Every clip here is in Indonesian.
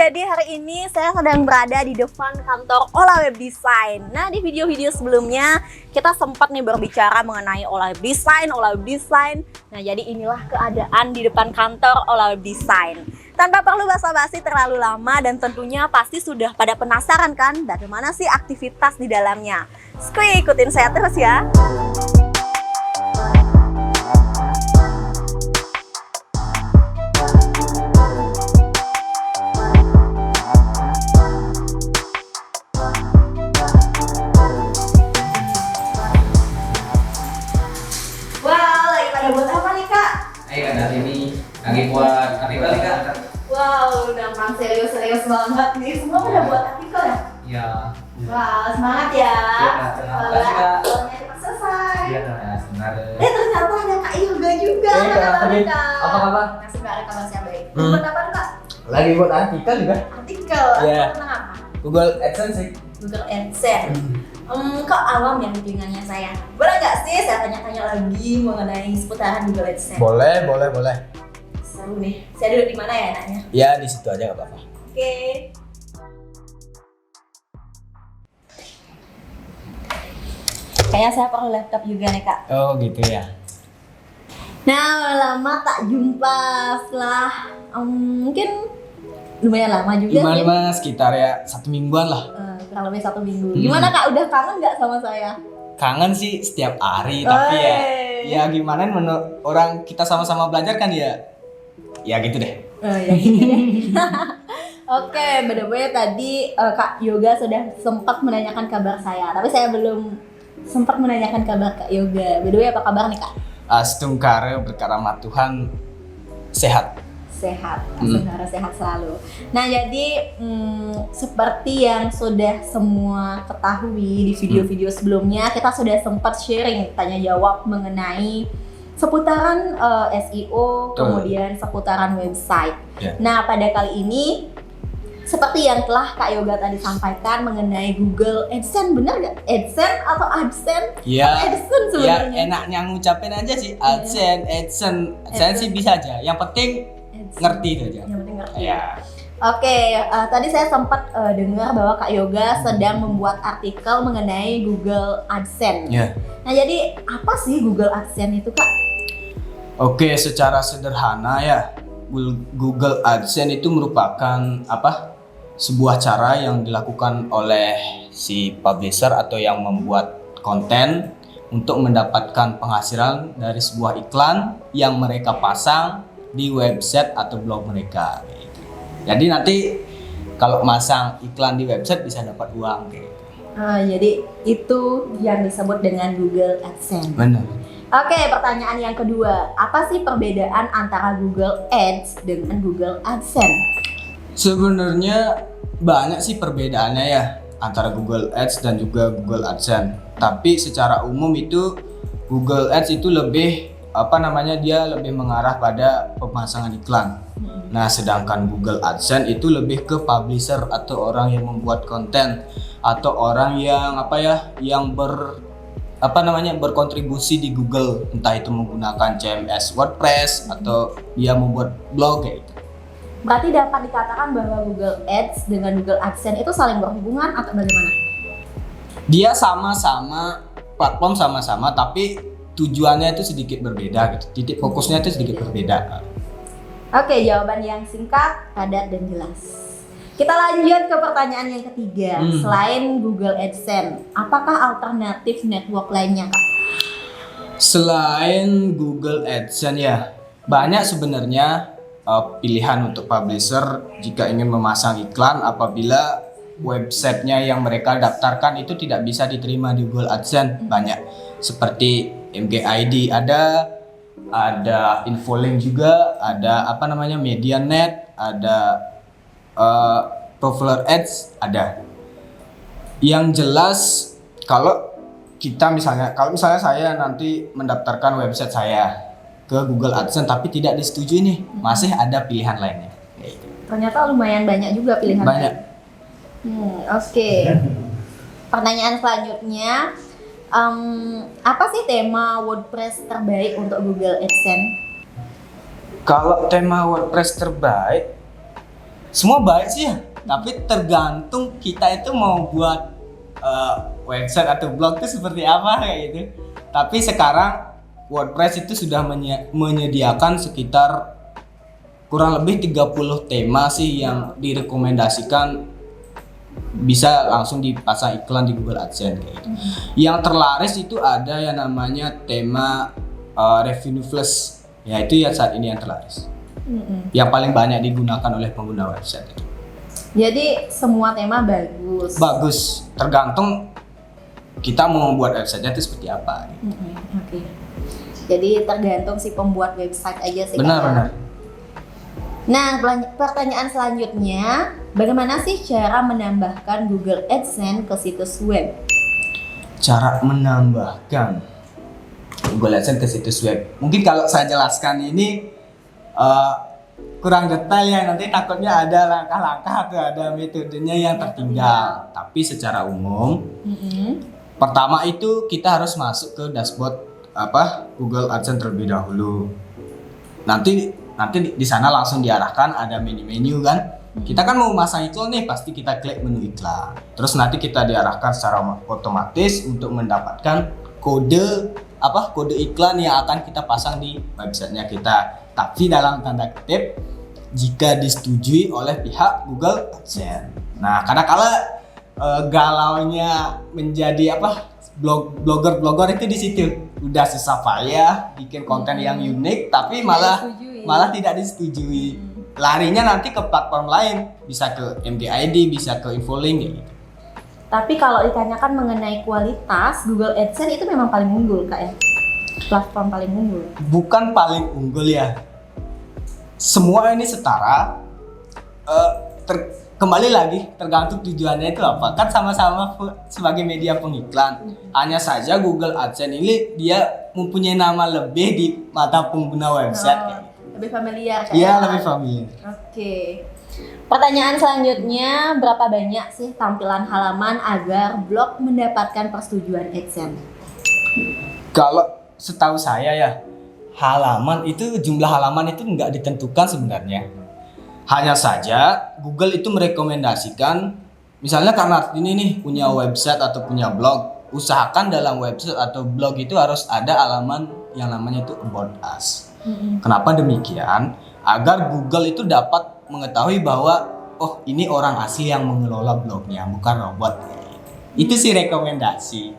jadi hari ini saya sedang berada di depan kantor Ola Web Design. Nah, di video-video sebelumnya kita sempat nih berbicara mengenai Ola Web Design. Nah, jadi inilah keadaan di depan kantor Ola Web Design. Tanpa perlu basa-basi terlalu lama dan tentunya pasti sudah pada penasaran kan bagaimana sih aktivitas di dalamnya. Skuy, ikutin saya terus ya. Buat apa nih Kak? Hari ini lagi buat artikel nih Kak. Wow, udah serius banget nih. Semua udah buat artikel ya? Iya. Wah, semangat ya. Terima kasih Kak. Artikelnya cepat selesai. Iya Kak, sebentar. Ternyata ada Kak Yoga juga. Apa kabar? Masih nggak ada kabar saya baik. Buat apa Kak? Lagi buat artikel juga. Artikel? Iya. Tentang apa? Google AdSense sih. Google AdSense. Kok awam ya hubungannya saya? Boleh nggak sih saya tanya-tanya lagi mengenai seputaran Google AdSense? Boleh. Seru nih. Saya duduk di mana ya enaknya? Ya di situ aja nggak apa-apa. Oke. Kayaknya saya perlu laptop juga nih Kak. Oh gitu ya. Nah, lama tak jumpa setelah mungkin lumayan lama juga sih. Gimana sekitar ya 1 mingguan lah. Kurang lebih 1 minggu. Gimana Kak? Udah kangen nggak sama saya? Kangen sih setiap hari tapi ya gimana menurut orang kita sama-sama belajar kan ya gitu deh. Ya gitu deh. Oke, by the way tadi Kak Yoga sudah sempat menanyakan kabar saya, tapi saya belum sempat menanyakan kabar Kak Yoga. By the way apa kabar nih Kak? Astungkare berkat rahmat Tuhan sehat. Sehat, sebenarnya sehat selalu. Nah jadi seperti yang sudah semua ketahui di video-video sebelumnya, kita sudah sempat sharing tanya jawab mengenai seputaran SEO, kemudian seputaran website. Yeah. Nah pada kali ini seperti yang telah Kak Yoga tadi sampaikan mengenai Google AdSense, benar nggak? AdSense atau AdSense? Ya, AdSense sebenarnya. Ya enaknya ngucapin aja sih AdSense sih bisa aja. Yang penting ngerti itu aja. Yang penting ngerti. Ya. Oke, tadi saya sempat dengar bahwa Kak Yoga sedang membuat artikel mengenai Google AdSense. Yeah. Nah, jadi apa sih Google AdSense itu, Kak? Oke, secara sederhana ya, Google AdSense itu merupakan sebuah cara yang dilakukan oleh si publisher atau yang membuat konten untuk mendapatkan penghasilan dari sebuah iklan yang mereka pasang di website atau blog mereka. Jadi nanti kalau masang iklan di website bisa dapat uang kayak gitu. Jadi itu yang disebut dengan Google AdSense. Benar. Oke, pertanyaan yang kedua, apa sih perbedaan antara Google Ads dengan Google AdSense? Sebenarnya banyak sih perbedaannya ya antara Google Ads dan juga Google AdSense. Tapi secara umum itu Google Ads itu lebih dia lebih mengarah pada pemasangan iklan. Nah, sedangkan Google AdSense itu lebih ke publisher atau orang yang membuat konten atau orang yang berkontribusi di Google, entah itu menggunakan CMS WordPress atau dia membuat blog kayak gitu. Berarti dapat dikatakan bahwa Google Ads dengan Google AdSense itu saling berhubungan atau bagaimana? Dia sama-sama platform sama-sama tapi tujuannya itu sedikit berbeda gitu. Titik fokusnya itu sedikit berbeda. Oke, jawaban yang singkat, padat dan jelas. Kita lanjut ke pertanyaan yang ketiga. Selain Google AdSense, apakah alternatif network lainnya, Kak? Selain Google AdSense ya, banyak sebenarnya pilihan untuk publisher jika ingin memasang iklan apabila websitenya yang mereka daftarkan itu tidak bisa diterima di Google AdSense. Banyak seperti MGID ada Infolink juga, ada Medianet, ada Profiler Ads ada. Yang jelas kalau misalnya saya nanti mendaftarkan website saya ke Google AdSense tapi tidak disetujui nih, masih ada pilihan lainnya. Ternyata lumayan banyak juga pilihan. Banyak. Oke. Pertanyaan selanjutnya, apa sih tema WordPress terbaik untuk Google AdSense? Kalau tema WordPress terbaik Semua baik sih ya, tapi tergantung kita itu mau buat website atau blog itu seperti apa kayak gitu. Tapi sekarang WordPress itu sudah menyediakan sekitar kurang lebih 30 tema sih yang direkomendasikan bisa langsung dipasang iklan di Google AdSense kayak gitu. Yang terlaris itu ada yang namanya tema Revenue Plus, ya itu yang saat ini yang terlaris. Yang paling banyak digunakan oleh pengguna website. Jadi semua tema bagus. Bagus, tergantung kita mau membuat websitenya itu seperti apa. Oke. Jadi tergantung si pembuat website aja sih. Benar. Nah, pertanyaan selanjutnya, bagaimana sih cara menambahkan Google AdSense ke situs web? Cara menambahkan Google AdSense ke situs web. Mungkin kalau saya jelaskan ini kurang detail ya, nanti takutnya ada langkah-langkah atau ada metodenya yang tertinggal. Tapi secara umum, pertama itu kita harus masuk ke dashboard Google AdSense terlebih dahulu. Nanti di sana langsung diarahkan ada menu kan. Kita kan mau masang iklan nih, pasti kita klik menu iklan. Terus nanti kita diarahkan secara otomatis untuk mendapatkan kode iklan yang akan kita pasang di websitenya kita. Tapi dalam tanda kutip jika disetujui oleh pihak Google AdSense. Nah, kadang-kala galaunya menjadi blogger itu di situ. Udah susah payah bikin konten yang unik tapi malah tidak disetujui. Larinya nanti ke platform lain, bisa ke MDID, bisa ke Infolink gitu. Tapi kalau ditanyakan mengenai kualitas, Google AdSense itu memang paling unggul Kak ya? Platform paling unggul? Bukan paling unggul ya. Semua ini setara. Kembali lagi tergantung tujuannya itu apa. Kan sama-sama sebagai media pengiklan. Hanya saja Google AdSense ini dia mempunyai nama lebih di mata pengguna website. Lebih familiar kan? Iya, lebih familiar. Oke. Pertanyaan selanjutnya, berapa banyak sih tampilan halaman agar blog mendapatkan persetujuan AdSense? Kalau setahu saya ya, jumlah halaman itu nggak ditentukan sebenarnya. Hanya saja Google itu merekomendasikan, misalnya karena ini nih punya website atau punya blog, usahakan dalam website atau blog itu harus ada halaman yang namanya itu About Us. Kenapa demikian? Agar Google itu dapat mengetahui bahwa oh ini orang asli yang mengelola blognya, bukan robot. Itu sih rekomendasi.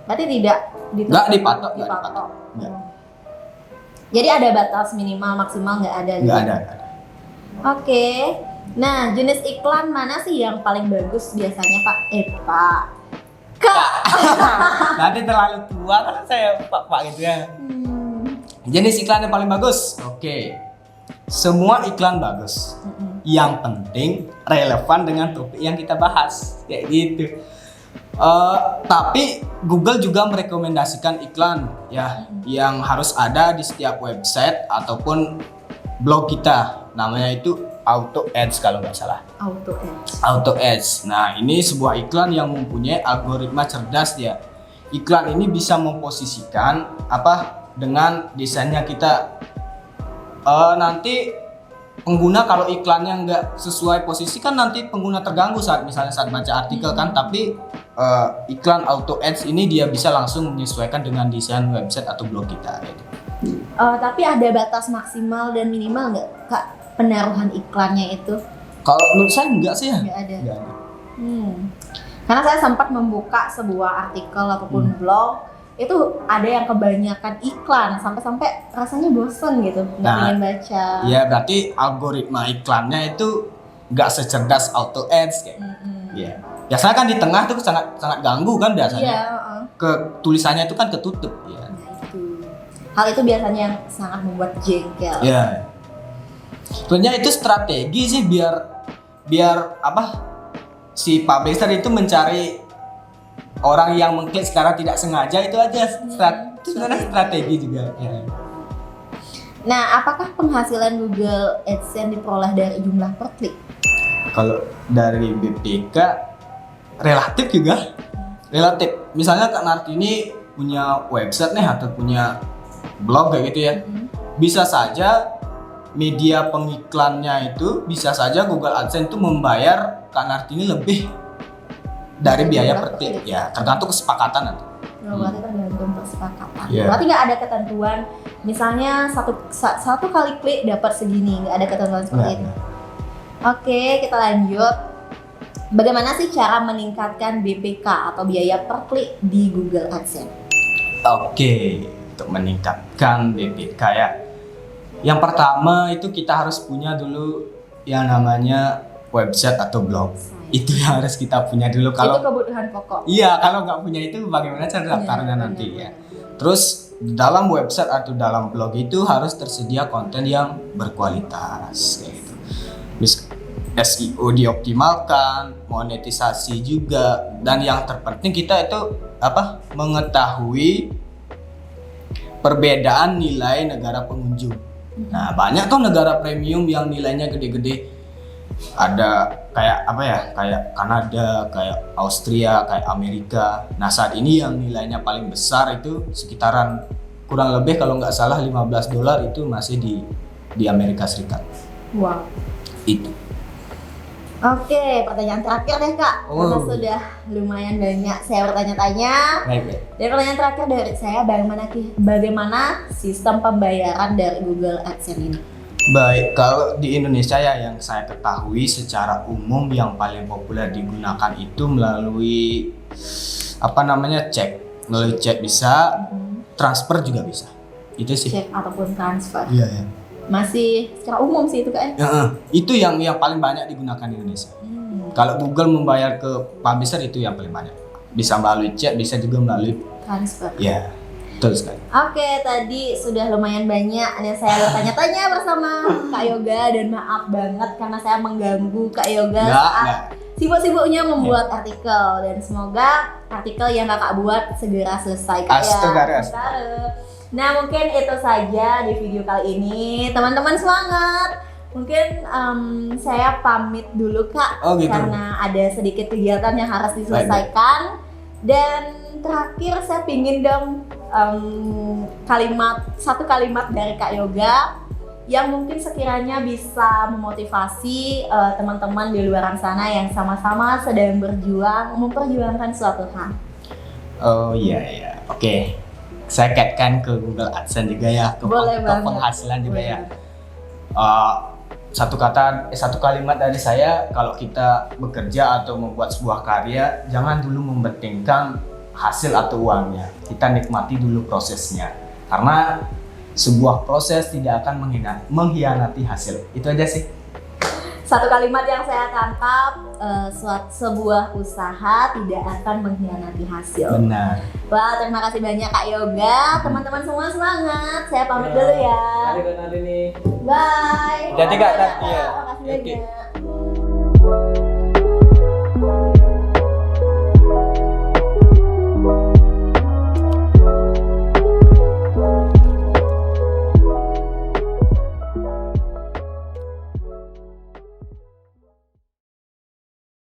Berarti tidak dipatok. Nggak. Jadi ada batas minimal maksimal nggak ada? Nggak ada. Oke. Nah, jenis iklan mana sih yang paling bagus biasanya Pak? Kak. Nanti terlalu tua kan saya Pak gitu ya. Jenis iklan yang paling bagus. Oke. Semua iklan bagus. Yang penting relevan dengan topik yang kita bahas. Kayak gitu. Tapi Google juga merekomendasikan iklan ya yang harus ada di setiap website ataupun blog kita. Namanya itu Auto Ads kalau nggak salah. Auto Ads. Nah, ini sebuah iklan yang mempunyai algoritma cerdas ya. Iklan ini bisa memposisikan dengan desainnya kita. Nanti pengguna kalau iklannya nggak sesuai posisi kan nanti pengguna terganggu saat baca artikel kan. Tapi iklan Auto Ads ini dia bisa langsung menyesuaikan dengan desain website atau blog kita. Gitu. Tapi ada batas maksimal dan minimal nggak Kak penaruhan iklannya itu? Kalau menurut saya enggak sih ya. Nggak ada. Karena saya sempat membuka sebuah artikel ataupun blog, itu ada yang kebanyakan iklan sampai rasanya bosen gitu, nggak pengen baca. Iya, berarti algoritma iklannya itu nggak secerdas Auto Ads kayak. Iya. Biasanya kan di tengah tuh sangat ganggu kan biasanya. Iya. Ke tulisannya itu kan ketutup. Ya. Hal itu biasanya yang sangat membuat jengkel. Iya. Sebenarnya itu strategi sih biar si publisher itu mencari orang yang mungkin sekarang tidak sengaja, itu aja. Itu sebenarnya strategi juga. Ya. Nah, apakah penghasilan Google AdSense diperoleh dari jumlah per klik? Kalau dari BPK relatif juga. Relatif. Misalnya Kak Nartini punya website nih atau punya blog kayak gitu ya. Bisa saja media pengiklannya itu bisa saja Google AdSense itu membayar Kak Nartini lebih dari biaya per klik. Ya, tergantung kesepakatan nanti. Berarti tergantung kesepakatan. Iya. Berarti nggak ada ketentuan, misalnya satu kali klik dapat segini, nggak ada ketentuan seperti itu. Oke, kita lanjut. Bagaimana sih cara meningkatkan BPK atau biaya per klik di Google AdSense? Oke, untuk meningkatkan BPK ya. Yang pertama itu kita harus punya dulu yang namanya website atau blog. Itu yang harus kita punya dulu. Itu kebutuhan pokok. Iya, kalau nggak punya itu bagaimana cara daftarnya nanti ya. Terus dalam website atau dalam blog itu harus tersedia konten yang berkualitas kayak gitu. SEO dioptimalkan, monetisasi juga, dan yang terpenting kita itu mengetahui perbedaan nilai negara pengunjung. Nah, banyak tuh negara premium yang nilainya gede-gede. Ada kayak kayak Kanada, kayak Austria, kayak Amerika. Nah, saat ini yang nilainya paling besar itu sekitaran kurang lebih kalau nggak salah $15 itu masih di Amerika Serikat. Wow. Itu. Oke, pertanyaan terakhir deh Kak. Karena sudah lumayan banyak saya bertanya-tanya. Baik. Dan pertanyaan terakhir dari saya, bagaimana sistem pembayaran dari Google AdSense ini? Baik, kalau di Indonesia ya yang saya ketahui secara umum yang paling populer digunakan itu melalui cek. Melalui cek bisa, transfer juga bisa. Itu sih. Cek ataupun transfer. Iya, ya. Masih secara umum sih itu Kak. Itu yang paling banyak digunakan di Indonesia. Kalau Google membayar ke publisher itu yang paling banyak. Bisa melalui chat, bisa juga melalui transfer. Ya, betul sekali. Oke, tadi sudah lumayan banyak dan saya bertanya-tanya bersama Kak Yoga, dan maaf banget karena saya mengganggu Kak Yoga saat sibuk-sibuknya membuat artikel, dan semoga artikel yang Kakak buat segera selesai Kak ya. Nah, mungkin itu saja di video kali ini. Teman-teman semangat. Mungkin saya pamit dulu Kak, gitu. karena ada sedikit kegiatan yang harus diselesaikan. Dan terakhir saya pingin dong satu kalimat dari Kak Yoga yang mungkin sekiranya bisa memotivasi teman-teman di luar sana yang sama-sama sedang memperjuangkan suatu hal. Oh iya. Oke. Saya kaitkan ke Google AdSense juga ya, ke penghasilan juga ya. Satu kalimat dari saya, kalau kita bekerja atau membuat sebuah karya, jangan dulu mementingkan hasil atau uangnya. Kita nikmati dulu prosesnya, karena sebuah proses tidak akan mengkhianati hasil. Itu aja sih. Satu kalimat yang saya tangkap, sebuah usaha tidak akan mengkhianati hasil. Benar. Wah, terima kasih banyak Kak Yoga. Teman-teman semua semangat. Saya pamit dulu ya. Mari Kak Nartini. Bye. Jadi Kak Nartini ya. Terima kasih banyak.